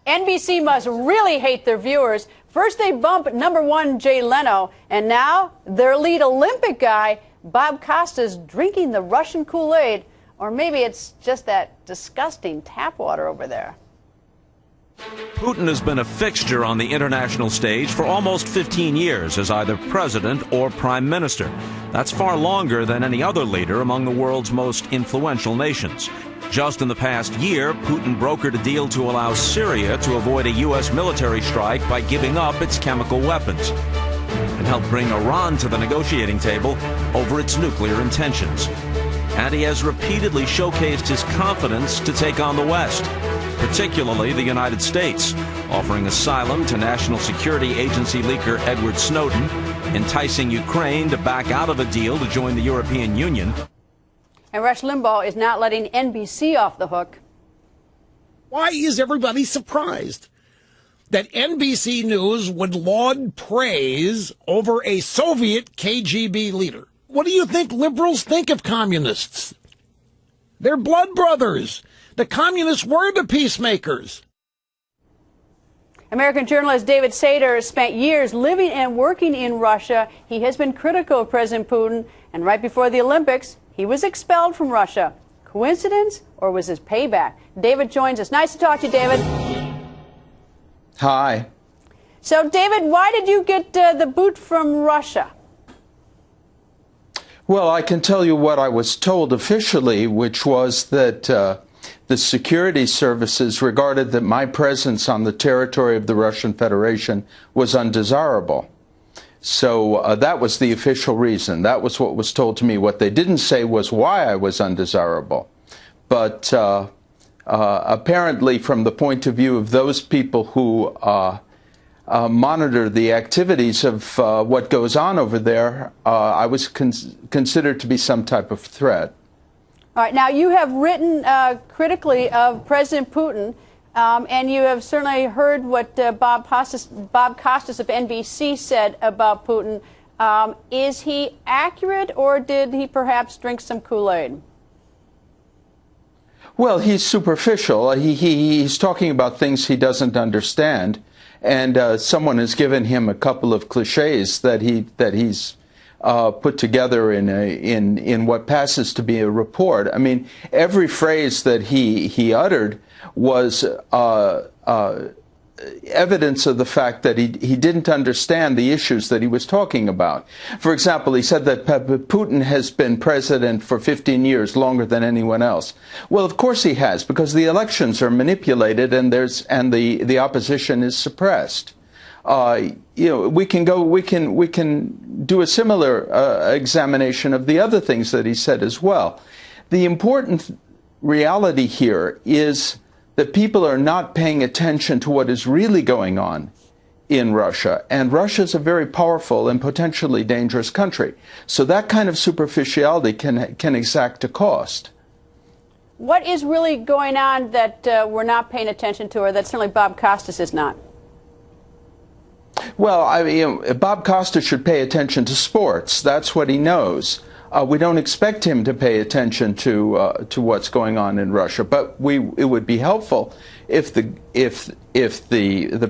NBC must really hate their viewers. First they bump #1 Jay Leno, and now their lead Olympic guy, Bob Costas, drinking the Russian Kool Aid. Or maybe it's just that disgusting tap water over there. Putin has been a fixture on the international stage for almost 15 years as either president or prime minister. That's far longer than any other leader among the world's most influential nations. Just in the past year, Putin brokered a deal to allow Syria to avoid a U.S. military strike by giving up its chemical weapons, and helped bring Iran to the negotiating table over its nuclear intentions. And he has repeatedly showcased his confidence to take on the West, particularly the United States, offering asylum to National Security Agency leaker Edward Snowden, enticing Ukraine to back out of a deal to join the European Union. And Rush Limbaugh is not letting NBC off the hook. Why is everybody surprised that NBC News would laud praise over a Soviet KGB leader? What do you think liberals think of communists? They're blood brothers. The communists were the peacemakers. American journalist David Sater spent years living and working in Russia. He has been critical of President Putin, and right before the Olympics, he was expelled from Russia. Coincidence, or was this payback? David joins us. Nice to talk to you, David. Hi. So, David, why did you get the boot from Russia? Well, I can tell you what I was told officially, which was that the security services regarded that my presence on the territory of the Russian Federation was undesirable. So that was the official reason. That was what was told to me. What they didn't say was why I was undesirable. But apparently, from the point of view of those people who monitor the activities of what goes on over there, I was considered to be some type of threat. All right. Now, you have written critically of President Putin, and you have certainly heard what Bob Costas of NBC said about Putin. Is he accurate, or did he perhaps drink some Kool Aid? Well, he's superficial. He's talking about things he doesn't understand, and someone has given him a couple of cliches that he's put together in what passes to be a report. I mean, every phrase that he uttered was evidence of the fact that he didn't understand the issues that he was talking about. For example, he said that Putin has been president for 15 years, longer than anyone else. Well, of course he has, because the elections are manipulated and the opposition is suppressed. You know, we can do a similar examination of the other things that he said as well. The important reality here is that people are not paying attention to what is really going on in Russia. And Russia is a very powerful and potentially dangerous country. So that kind of superficiality can exact a cost. What is really going on that we're not paying attention to, or that certainly Bob Costas is not? Well, Bob Costas should pay attention to sports. That's what he knows. We don't expect him to pay attention to what's going on in Russia, but it would be helpful if the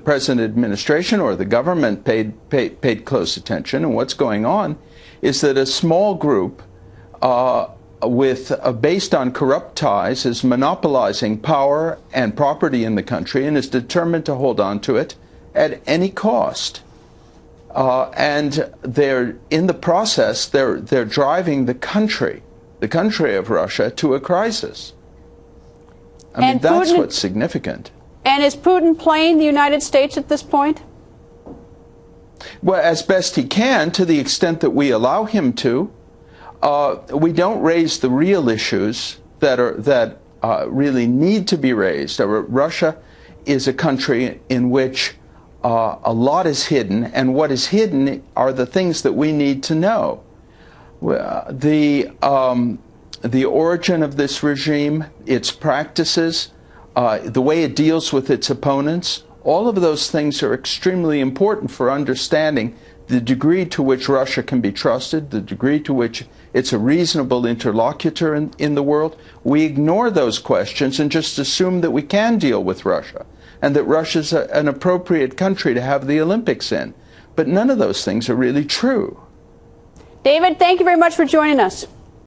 present administration or the government paid close attention. And what's going on is that a small group based on corrupt ties is monopolizing power and property in the country and is determined to hold on to it at any cost. And they're in the process, they're driving the country of Russia to a crisis. I mean, that's what's significant. And is Putin playing the United States at this point? Well, as best he can, to the extent that we allow him to. We don't raise the real issues that really need to be raised. Russia is a country in which a lot is hidden, and what is hidden are the things that we need to know. The origin of this regime, its practices, the way it deals with its opponents, all of those things are extremely important for understanding the degree to which Russia can be trusted, the degree to which it's a reasonable interlocutor in the world. We ignore those questions and just assume that we can deal with Russia. and that Russia's an appropriate country to have the Olympics in. But none of those things are really true. David, thank you very much for joining us.